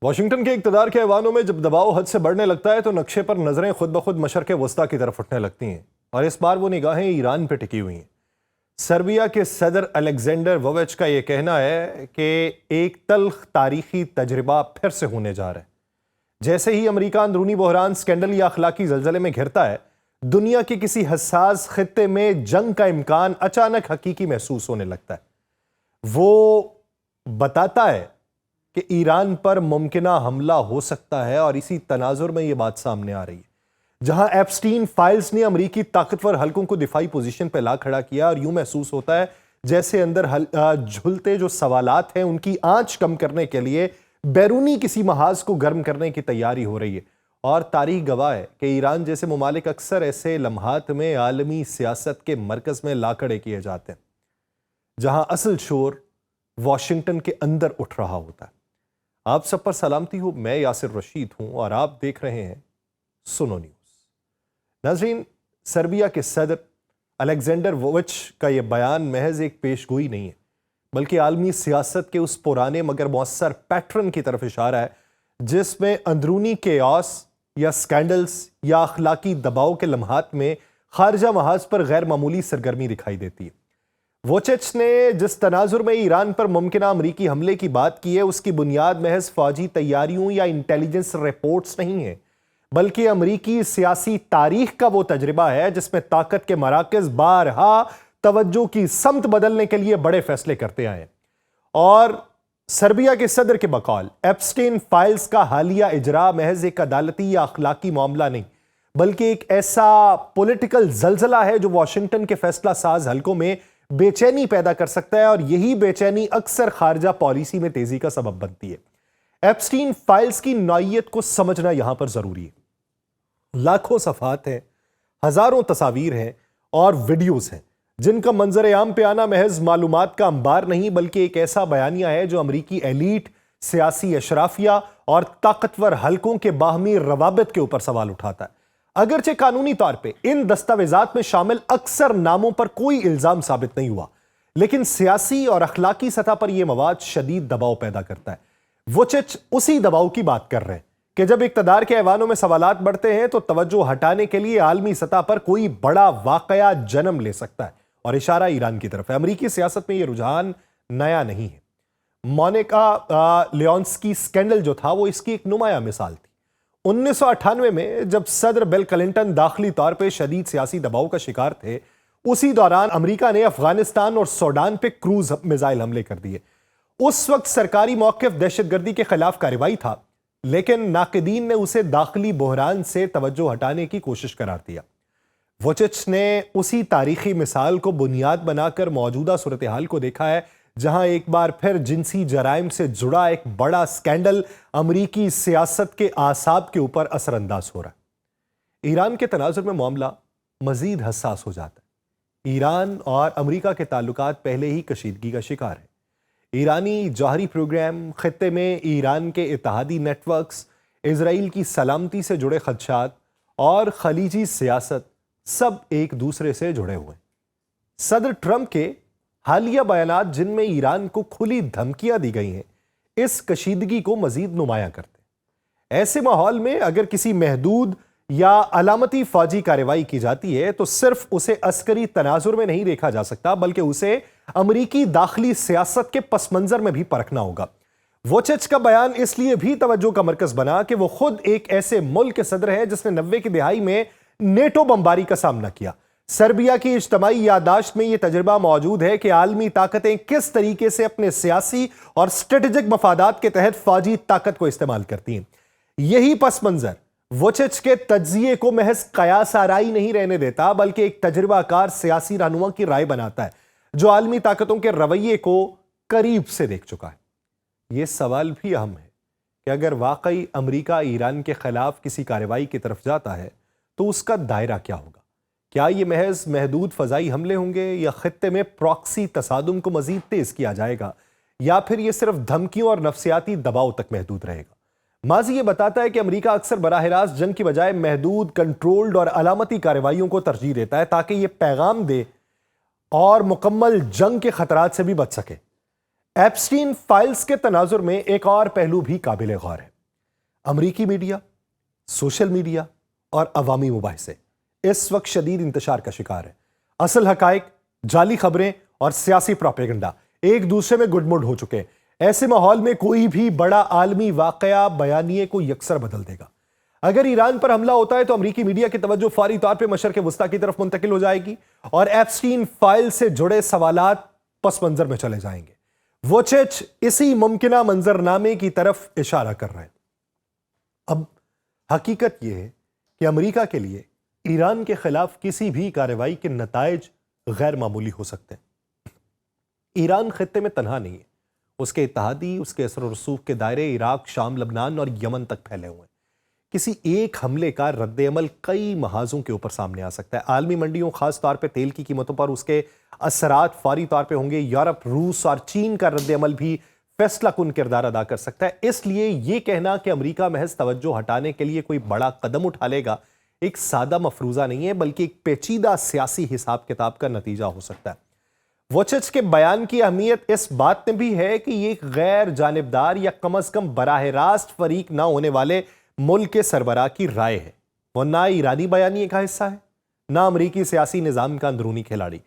Washington کے اقتدار کے ایوانوں میں جب دباؤ حد سے بڑھنے لگتا ہے تو نقشے پر نظریں خود بخود مشرق وسطیٰ کی طرف اٹھنے لگتی ہیں، اور اس بار وہ نگاہیں ایران پہ ٹکی ہوئی ہیں۔ سربیا کے صدر الیگزینڈر ووچ کا یہ کہنا ہے کہ ایک تلخ تاریخی تجربہ پھر سے ہونے جا رہا ہے۔ جیسے ہی امریکہ اندرونی بحران، سکینڈل یا اخلاقی زلزلے میں گھرتا ہے، دنیا کے کسی حساس خطے میں جنگ کا امکان اچانک حقیقی محسوس ہونے لگتا ہے۔ وہ بتاتا ہے کہ ایران پر ممکنہ حملہ ہو سکتا ہے، اور اسی تناظر میں یہ بات سامنے آ رہی ہے جہاں ایپسٹین فائلز نے امریکی طاقتور حلقوں کو دفاعی پوزیشن پہ لا کھڑا کیا، اور یوں محسوس ہوتا ہے جیسے اندر جھلتے جو سوالات ہیں ان کی آنچ کم کرنے کے لیے بیرونی کسی محاذ کو گرم کرنے کی تیاری ہو رہی ہے۔ اور تاریخ گواہ ہے کہ ایران جیسے ممالک اکثر ایسے لمحات میں عالمی سیاست کے مرکز میں لا کھڑے کیے جاتے ہیں جہاں اصل شور واشنگٹن کے اندر اٹھ رہا ہوتا ہے۔ آپ سب پر سلامتی ہو، میں یاسر رشید ہوں اور آپ دیکھ رہے ہیں سنو نیوز۔ ناظرین، سربیا کے صدر الیگزینڈر ووچ کا یہ بیان محض ایک پیش گوئی نہیں ہے، بلکہ عالمی سیاست کے اس پرانے مگر مؤثر پیٹرن کی طرف اشارہ ہے جس میں اندرونی کیاس یا سکینڈلز یا اخلاقی دباؤ کے لمحات میں خارجہ محاذ پر غیر معمولی سرگرمی دکھائی دیتی ہے۔ ووچچ نے جس تناظر میں ایران پر ممکنہ امریکی حملے کی بات کی ہے، اس کی بنیاد محض فوجی تیاریوں یا انٹیلیجنس رپورٹس نہیں ہیں، بلکہ امریکی سیاسی تاریخ کا وہ تجربہ ہے جس میں طاقت کے مراکز بارہا توجہ کی سمت بدلنے کے لیے بڑے فیصلے کرتے آئے ہیں۔ اور سربیا کے صدر کے بقول ایپسٹین فائلز کا حالیہ اجراء محض ایک عدالتی یا اخلاقی معاملہ نہیں، بلکہ ایک ایسا پولیٹیکل زلزلہ ہے جو واشنگٹن کے فیصلہ ساز حلقوں میں بے چینی پیدا کر سکتا ہے، اور یہی بے چینی اکثر خارجہ پالیسی میں تیزی کا سبب بنتی ہے۔ ایپسٹین فائلز کی نوعیت کو سمجھنا یہاں پر ضروری ہے۔ لاکھوں صفحات ہیں، ہزاروں تصاویر ہیں اور ویڈیوز ہیں جن کا منظر عام پہ آنا محض معلومات کا انبار نہیں، بلکہ ایک ایسا بیانیہ ہے جو امریکی ایلیٹ، سیاسی اشرافیہ اور طاقتور حلقوں کے باہمی روابط کے اوپر سوال اٹھاتا ہے۔ اگرچہ قانونی طور پہ ان دستاویزات میں شامل اکثر ناموں پر کوئی الزام ثابت نہیں ہوا، لیکن سیاسی اور اخلاقی سطح پر یہ مواد شدید دباؤ پیدا کرتا ہے۔ ووچچ اسی دباؤ کی بات کر رہے ہیں کہ جب اقتدار کے ایوانوں میں سوالات بڑھتے ہیں تو توجہ ہٹانے کے لیے عالمی سطح پر کوئی بڑا واقعہ جنم لے سکتا ہے، اور اشارہ ایران کی طرف ہے۔ امریکی سیاست میں یہ رجحان نیا نہیں ہے۔ مونیکا لیونسکی سکینڈل جو تھا وہ اس کی ایک نمایاں مثال تھی۔ 1998 میں جب صدر بل کلنٹن داخلی طور پہ شدید سیاسی دباؤ کا شکار تھے، اسی دوران امریکہ نے افغانستان اور سوڈان پہ کروز میزائل حملے کر دیے۔ اس وقت سرکاری موقف دہشت گردی کے خلاف کارروائی تھا، لیکن ناقدین نے اسے داخلی بحران سے توجہ ہٹانے کی کوشش قرار دیا۔ ووچچ نے اسی تاریخی مثال کو بنیاد بنا کر موجودہ صورتحال کو دیکھا ہے، جہاں ایک بار پھر جنسی جرائم سے جڑا ایک بڑا سکینڈل امریکی سیاست کے اعصاب کے اوپر اثر انداز ہو رہا ہے۔ ایران کے تناظر میں معاملہ مزید حساس ہو جاتا ہے۔ ایران اور امریکہ کے تعلقات پہلے ہی کشیدگی کا شکار ہیں۔ ایرانی جوہری پروگرام، خطے میں ایران کے اتحادی نیٹ ورکس، اسرائیل کی سلامتی سے جڑے خدشات اور خلیجی سیاست سب ایک دوسرے سے جڑے ہوئے ہیں۔ صدر ٹرمپ کے حالیہ بیانات جن میں ایران کو کھلی دھمکیاں دی گئی ہیں، اس کشیدگی کو مزید نمایاں کرتے ہیں۔ ایسے ماحول میں اگر کسی محدود یا علامتی فوجی کارروائی کی جاتی ہے تو صرف اسے عسکری تناظر میں نہیں دیکھا جا سکتا، بلکہ اسے امریکی داخلی سیاست کے پس منظر میں بھی پرکھنا ہوگا۔ ووچچ کا بیان اس لیے بھی توجہ کا مرکز بنا کہ وہ خود ایک ایسے ملک کے صدر ہیں جس نے 90 کی دہائی میں نیٹو بمباری کا سامنا کیا۔ سربیا کی اجتماعی یادداشت میں یہ تجربہ موجود ہے کہ عالمی طاقتیں کس طریقے سے اپنے سیاسی اور اسٹریٹجک مفادات کے تحت فوجی طاقت کو استعمال کرتی ہیں۔ یہی پس منظر ووچچ کے تجزیے کو محض قیاس آرائی نہیں رہنے دیتا، بلکہ ایک تجربہ کار سیاسی رہنما کی رائے بناتا ہے جو عالمی طاقتوں کے رویے کو قریب سے دیکھ چکا ہے۔ یہ سوال بھی اہم ہے کہ اگر واقعی امریکہ ایران کے خلاف کسی کارروائی کی طرف جاتا ہے تو اس کا دائرہ کیا ہوگا؟ کیا یہ محض محدود فضائی حملے ہوں گے، یا خطے میں پراکسی تصادم کو مزید تیز کیا جائے گا، یا پھر یہ صرف دھمکیوں اور نفسیاتی دباؤ تک محدود رہے گا؟ ماضی یہ بتاتا ہے کہ امریکہ اکثر براہ راست جنگ کی بجائے محدود، کنٹرولڈ اور علامتی کارروائیوں کو ترجیح دیتا ہے تاکہ یہ پیغام دے اور مکمل جنگ کے خطرات سے بھی بچ سکے۔ ایپسٹین فائلز کے تناظر میں ایک اور پہلو بھی قابل غور ہے۔ امریکی میڈیا، سوشل میڈیا اور عوامی مباحثے اس وقت شدید انتشار کا شکار ہے۔ اصل حقائق، جعلی خبریں اور سیاسی پروپیگنڈا ایک دوسرے میں گڈ مڈ ہو چکے ہیں۔ ایسے ماحول میں کوئی بھی بڑا عالمی واقعہ بیانیے کو یکسر بدل دے گا۔ اگر ایران پر حملہ ہوتا ہے تو امریکی میڈیا کی توجہ فوری طور پہ مشرق وسطیٰ کی طرف منتقل ہو جائے گی اور ایپسٹین فائل سے جڑے سوالات پس منظر میں چلے جائیں گے۔ ووچچ اسی ممکنہ منظرنامے کی طرف اشارہ کر رہے ہیں۔ اب حقیقت یہ ہے کہ امریکہ کے لیے ایران کے خلاف کسی بھی کارروائی کے نتائج غیر معمولی ہو سکتے ہیں۔ ایران خطے میں تنہا نہیں ہے، اس کے اتحادی، اس کے اثر و رسوخ کے دائرے عراق، شام، لبنان اور یمن تک پھیلے ہوئے ہیں۔ کسی ایک حملے کا رد عمل کئی محاذوں کے اوپر سامنے آ سکتا ہے۔ عالمی منڈیوں، خاص طور پہ تیل کی قیمتوں پر اس کے اثرات فوری طور پہ ہوں گے۔ یورپ، روس اور چین کا رد عمل بھی فیصلہ کن کردار ادا کر سکتا ہے۔ اس لیے یہ کہنا کہ امریکہ محض توجہ ہٹانے کے لیے کوئی بڑا قدم اٹھا لے گا ایک سادہ مفروضہ نہیں ہے، بلکہ ایک پیچیدہ سیاسی حساب کتاب کا نتیجہ ہو سکتا ہے۔ ووچچ کے بیان کی اہمیت اس بات میں بھی ہے کہ یہ ایک غیر جانبدار یا کم از کم براہ راست فریق نہ ہونے والے ملک کے سربراہ کی رائے ہے۔ وہ نہ ایرانی بیانیے کا حصہ ہے، نہ امریکی سیاسی نظام کا اندرونی کھلاڑی۔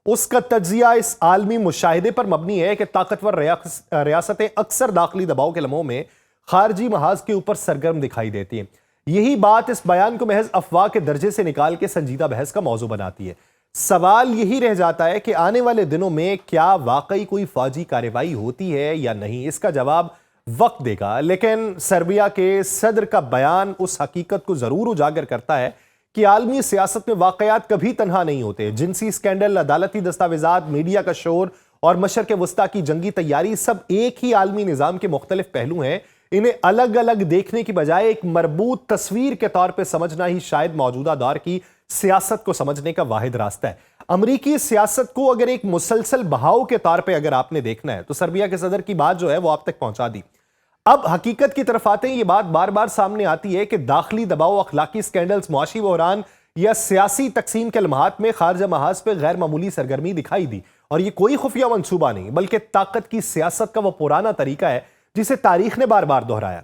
اس کا تجزیہ اس عالمی مشاہدے پر مبنی ہے کہ طاقتور ریاستیں اکثر داخلی دباؤ کے لمحوں میں خارجی محاذ کے اوپر سرگرم دکھائی دیتی ہیں۔ یہی بات اس بیان کو محض افواہ کے درجے سے نکال کے سنجیدہ بحث کا موضوع بناتی ہے۔ سوال یہی رہ جاتا ہے کہ آنے والے دنوں میں کیا واقعی کوئی فوجی کارروائی ہوتی ہے یا نہیں۔ اس کا جواب وقت دے گا، لیکن سربیا کے صدر کا بیان اس حقیقت کو ضرور اجاگر کرتا ہے کہ عالمی سیاست میں واقعات کبھی تنہا نہیں ہوتے۔ جنسی سکینڈل، عدالتی دستاویزات، میڈیا کا شور اور مشرق وسطیٰ کی جنگی تیاری سب ایک ہی عالمی نظام کے مختلف پہلو ہیں۔ انہیں الگ الگ دیکھنے کی بجائے ایک مربوط تصویر کے طور پہ سمجھنا ہی شاید موجودہ دور کی سیاست کو سمجھنے کا واحد راستہ ہے۔ امریکی سیاست کو اگر ایک مسلسل بہاؤ کے طور پہ اگر آپ نے دیکھنا ہے تو سربیا کے صدر کی بات جو ہے وہ آپ تک پہنچا دی۔ اب حقیقت کی طرف آتے ہیں، یہ بات بار بار سامنے آتی ہے کہ داخلی دباؤ، اخلاقی سکینڈلز، معاشی بحران یا سیاسی تقسیم کے لمحات میں خارجہ محاذ پہ غیر معمولی سرگرمی دکھائی دی، اور یہ کوئی خفیہ منصوبہ نہیں بلکہ طاقت کی سیاست کا وہ پرانا طریقہ ہے جسے تاریخ نے بار بار دہرایا۔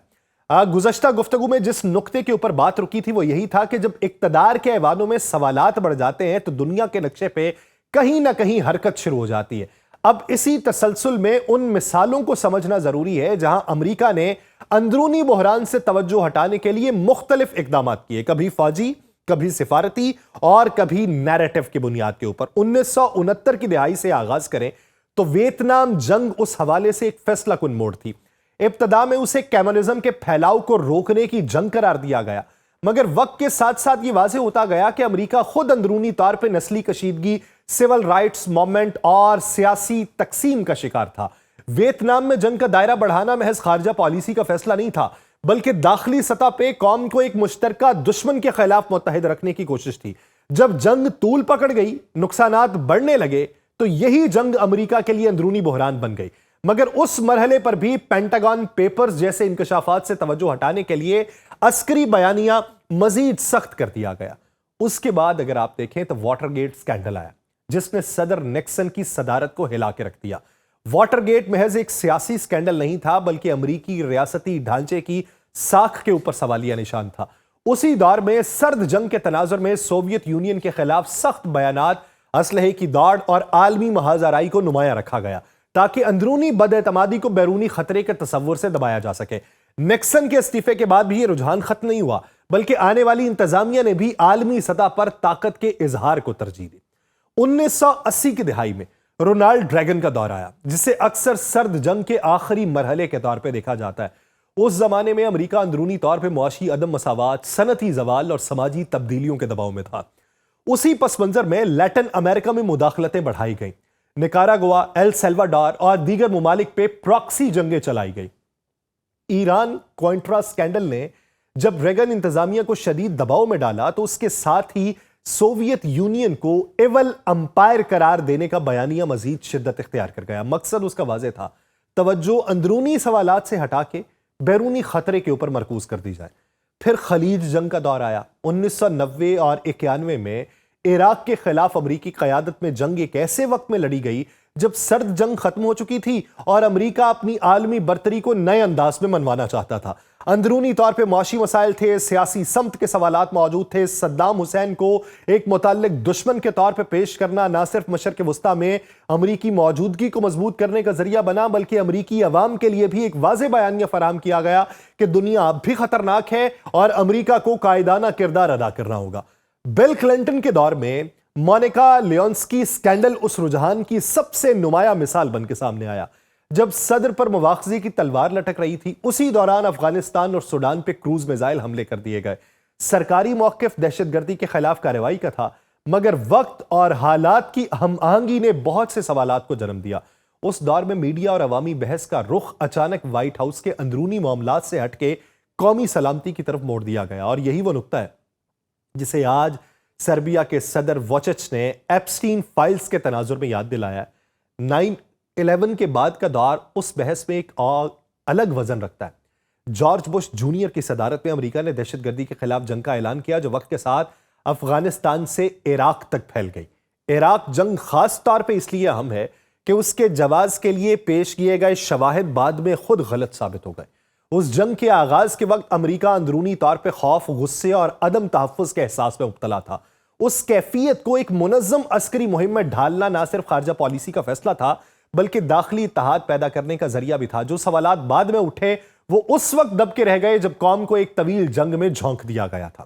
گزشتہ گفتگو میں جس نقطے کے اوپر بات رکی تھی وہ یہی تھا کہ جب اقتدار کے ایوانوں میں سوالات بڑھ جاتے ہیں تو دنیا کے نقشے پہ کہیں نہ کہیں حرکت شروع ہو جاتی ہے۔ اب اسی تسلسل میں ان مثالوں کو سمجھنا ضروری ہے جہاں امریکہ نے اندرونی بحران سے توجہ ہٹانے کے لیے مختلف اقدامات کیے، کبھی فوجی، کبھی سفارتی اور کبھی نیریٹو کی بنیاد کے اوپر۔ 1969 کی دہائی سے آغاز کریں تو ویتنام جنگ اس حوالے سے ایک فیصلہ کن موڑ تھی۔ ابتدا میں اسے کمیونزم کے پھیلاؤ کو روکنے کی جنگ قرار دیا گیا، مگر وقت کے ساتھ ساتھ یہ واضح ہوتا گیا کہ امریکہ خود اندرونی طور پہ نسلی کشیدگی، سول رائٹس موومنٹ اور سیاسی تقسیم کا شکار تھا۔ ویتنام میں جنگ کا دائرہ بڑھانا محض خارجہ پالیسی کا فیصلہ نہیں تھا، بلکہ داخلی سطح پہ قوم کو ایک مشترکہ دشمن کے خلاف متحد رکھنے کی کوشش تھی۔ جب جنگ طول پکڑ گئی، نقصانات بڑھنے لگے، تو یہی جنگ امریکہ کے لیے اندرونی بحران بن گئی۔ مگر اس مرحلے پر بھی پینٹاگون پیپرز جیسے انکشافات سے توجہ ہٹانے کے لیے عسکری بیانیہ مزید سخت کر دیا گیا۔ اس کے بعد اگر آپ دیکھیں تو واٹر گیٹ سکینڈل آیا، جس نے صدر نکسن کی صدارت کو ہلا کے رکھ دیا۔ واٹر گیٹ محض ایک سیاسی سکینڈل نہیں تھا بلکہ امریکی ریاستی ڈھانچے کی ساکھ کے اوپر سوالیہ نشان تھا۔ اسی دور میں سرد جنگ کے تناظر میں سوویت یونین کے خلاف سخت بیانات، اسلحے کی دوڑ اور عالمی محاذ آرائی کو نمایاں رکھا گیا تاکہ اندرونی بد اعتمادی کو بیرونی خطرے کے تصور سے دبایا جا سکے۔ نکسن کے استعفے کے بعد بھی یہ رجحان ختم نہیں ہوا، بلکہ آنے والی انتظامیہ نے بھی عالمی سطح پر طاقت کے اظہار کو ترجیح دی۔ 1980 کی دہائی میں رونالڈ ریگن کا دور آیا، جسے اکثر سرد جنگ کے آخری مرحلے کے طور پہ دیکھا جاتا ہے۔ اس زمانے میں امریکہ اندرونی طور پہ معاشی عدم مساوات، صنعتی زوال اور سماجی تبدیلیوں کے دباؤ میں تھا۔ اسی پس منظر میں لیٹن امریکہ میں مداخلتیں بڑھائی گئیں۔ نکاراگوا، ایل سیلواڈور اور دیگر ممالک پہ پراکسی جنگیں چلائی گئی۔ ایران کوئنٹرا سکینڈل نے جب ریگن انتظامیہ کو شدید دباؤ میں ڈالا تو اس کے ساتھ ہی سوویت یونین کو ایول امپائر قرار دینے کا بیانیہ مزید شدت اختیار کر گیا۔ مقصد اس کا واضح تھا، توجہ اندرونی سوالات سے ہٹا کے بیرونی خطرے کے اوپر مرکوز کر دی جائے۔ پھر خلیج جنگ کا دور آیا۔ 1990 اور 91 میں عراق کے خلاف امریکی قیادت میں جنگ ایک ایسے وقت میں لڑی گئی جب سرد جنگ ختم ہو چکی تھی اور امریکہ اپنی عالمی برتری کو نئے انداز میں منوانا چاہتا تھا۔ اندرونی طور پہ معاشی مسائل تھے، سیاسی سمت کے سوالات موجود تھے۔ صدام حسین کو ایک متعلق دشمن کے طور پہ پیش کرنا نہ صرف مشرق وسطیٰ میں امریکی موجودگی کو مضبوط کرنے کا ذریعہ بنا، بلکہ امریکی عوام کے لیے بھی ایک واضح بیانیہ فراہم کیا گیا کہ دنیا اب بھی خطرناک ہے اور امریکہ کو قائدانہ کردار ادا کرنا ہوگا۔ بل کلنٹن کے دور میں مونیکا لیونسکی اسکینڈل اس رجحان کی سب سے نمایاں مثال بن کے سامنے آیا جب صدر پر مواخذے کی تلوار لٹک رہی تھی۔ اسی دوران افغانستان اور سوڈان پہ کروز میزائل حملے کر دیے گئے۔ سرکاری موقف دہشت گردی کے خلاف کارروائی کا تھا، مگر وقت اور حالات کی ہم آہنگی نے بہت سے سوالات کو جنم دیا۔ اس دور میں میڈیا اور عوامی بحث کا رخ اچانک وائٹ ہاؤس کے اندرونی معاملات سے ہٹ کے قومی سلامتی کی طرف موڑ دیا گیا، اور یہی وہ نقطہ ہے جسے آج سربیا کے صدر ووچچ نے ایپسٹین فائلز کے تناظر میں یاد دلایا ہے۔ 9/11 کے بعد کا دور اس بحث میں ایک اور الگ وزن رکھتا ہے۔ جارج بش جونیئر کی صدارت میں امریکہ نے دہشت گردی کے خلاف جنگ کا اعلان کیا، جو وقت کے ساتھ افغانستان سے عراق تک پھیل گئی۔ عراق جنگ خاص طور پہ اس لیے اہم ہے کہ اس کے جواز کے لیے پیش کیے گئے شواہد بعد میں خود غلط ثابت ہو گئے۔ اس جنگ کے آغاز کے وقت امریکہ اندرونی طور پہ خوف، غصے اور عدم تحفظ کے احساس میں مبتلا تھا۔ اس کیفیت کو ایک منظم عسکری مہم میں ڈھالنا نہ صرف خارجہ پالیسی کا فیصلہ تھا، بلکہ داخلی اتحاد پیدا کرنے کا ذریعہ بھی تھا۔ جو سوالات بعد میں اٹھے وہ اس وقت دب کے رہ گئے جب قوم کو ایک طویل جنگ میں جھونک دیا گیا تھا۔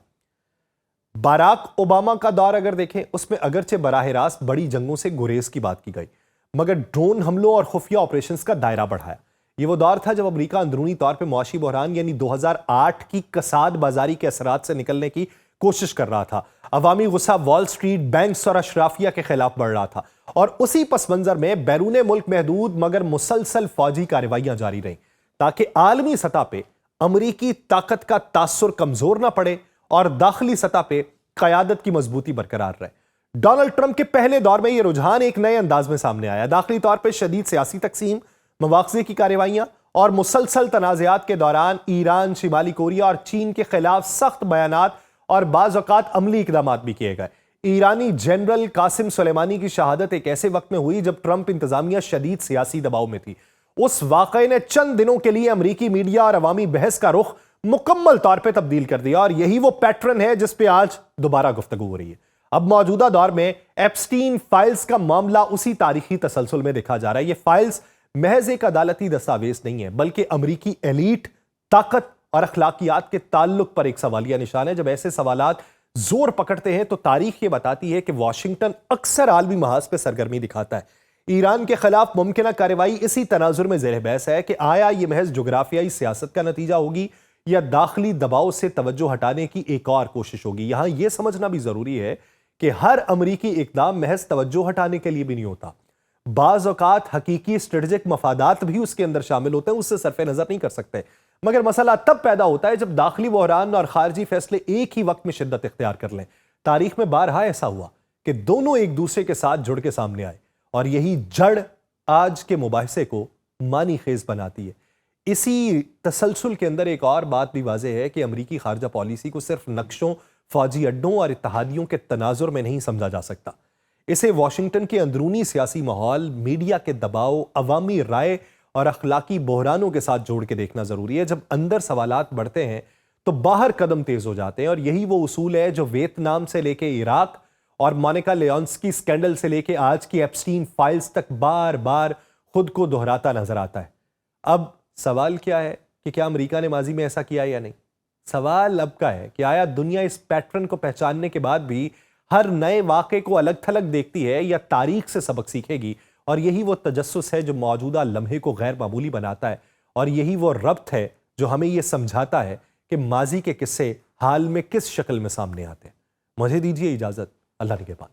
باراک اوباما کا دور اگر دیکھیں، اس میں اگرچہ براہ راست بڑی جنگوں سے گریز کی بات کی گئی، مگر ڈرون حملوں اور خفیہ آپریشنز کا دائرہ بڑھایا۔ یہ وہ دور تھا جب امریکہ اندرونی طور پہ معاشی بحران یعنی 2008 کی کساد بازاری کے اثرات سے نکلنے کی کوشش کر رہا تھا۔ عوامی غصہ وال سٹریٹ، بینکس اور اشرافیہ کے خلاف بڑھ رہا تھا، اور اسی پس منظر میں بیرون ملک محدود مگر مسلسل فوجی کارروائیاں جاری رہیں تاکہ عالمی سطح پہ امریکی طاقت کا تاثر کمزور نہ پڑے اور داخلی سطح پہ قیادت کی مضبوطی برقرار رہے۔ ڈونلڈ ٹرمپ کے پہلے دور میں یہ رجحان ایک نئے انداز میں سامنے آیا۔ داخلی طور پہ شدید سیاسی تقسیم، مواخذے کی کارروائیاں اور مسلسل تنازعات کے دوران ایران، شمالی کوریا اور چین کے خلاف سخت بیانات اور بعض اوقات عملی اقدامات بھی کیے گئے۔ ایرانی جنرل قاسم سلیمانی کی شہادت ایک ایسے وقت میں ہوئی جب ٹرمپ انتظامیہ شدید سیاسی دباؤ میں تھی۔ اس واقعے نے چند دنوں کے لیے امریکی میڈیا اور عوامی بحث کا رخ مکمل طور پہ تبدیل کر دیا، اور یہی وہ پیٹرن ہے جس پہ آج دوبارہ گفتگو ہو رہی ہے۔ اب موجودہ دور میں ایپسٹین فائلز کا معاملہ اسی تاریخی تسلسل میں دیکھا جا رہا ہے۔ یہ فائلز محض ایک عدالتی دستاویز نہیں ہے، بلکہ امریکی ایلیٹ، طاقت اور اخلاقیات کے تعلق پر ایک سوالیہ نشان ہے۔ جب ایسے سوالات زور پکڑتے ہیں تو تاریخ یہ بتاتی ہے کہ واشنگٹن اکثر عالمی محاذ پہ سرگرمی دکھاتا ہے۔ ایران کے خلاف ممکنہ کارروائی اسی تناظر میں زیر بحث ہے کہ آیا یہ محض جغرافیائی سیاست کا نتیجہ ہوگی یا داخلی دباؤ سے توجہ ہٹانے کی ایک اور کوشش ہوگی۔ یہاں یہ سمجھنا بھی ضروری ہے کہ ہر امریکی اقدام محض توجہ ہٹانے کے لیے بھی نہیں ہوتا۔ بعض اوقات حقیقی اسٹریٹجک مفادات بھی اس کے اندر شامل ہوتے ہیں، اس سے صرف نظر نہیں کر سکتے۔ مگر مسئلہ تب پیدا ہوتا ہے جب داخلی بحران اور خارجی فیصلے ایک ہی وقت میں شدت اختیار کر لیں۔ تاریخ میں بارہا ایسا ہوا کہ دونوں ایک دوسرے کے ساتھ جڑ کے سامنے آئے، اور یہی جڑ آج کے مباحثے کو معنی خیز بناتی ہے۔ اسی تسلسل کے اندر ایک اور بات بھی واضح ہے کہ امریکی خارجہ پالیسی کو صرف نقشوں، فوجی اڈوں اور اتحادیوں کے تناظر میں نہیں سمجھا جا سکتا۔ اسے واشنگٹن کے اندرونی سیاسی ماحول، میڈیا کے دباؤ، عوامی رائے اور اخلاقی بحرانوں کے ساتھ جوڑ کے دیکھنا ضروری ہے۔ جب اندر سوالات بڑھتے ہیں تو باہر قدم تیز ہو جاتے ہیں، اور یہی وہ اصول ہے جو ویتنام سے لے کے عراق اور مونیکا لیونسکی اسکینڈل سے لے کے آج کی ایپسٹین فائلز تک بار بار خود کو دہراتا نظر آتا ہے۔ اب سوال کیا ہے کہ کیا امریکہ نے ماضی میں ایسا کیا یا نہیں؟ سوال اب کا ہے کہ آیا دنیا اس پیٹرن کو پہچاننے کے بعد بھی ہر نئے واقعے کو الگ تھلگ دیکھتی ہے یا تاریخ سے سبق سیکھے گی؟ اور یہی وہ تجسس ہے جو موجودہ لمحے کو غیر معمولی بناتا ہے، اور یہی وہ ربط ہے جو ہمیں یہ سمجھاتا ہے کہ ماضی کے قصے حال میں کس شکل میں سامنے آتے ہیں۔ مجھے دیجیے اجازت، اللہ نگہبان۔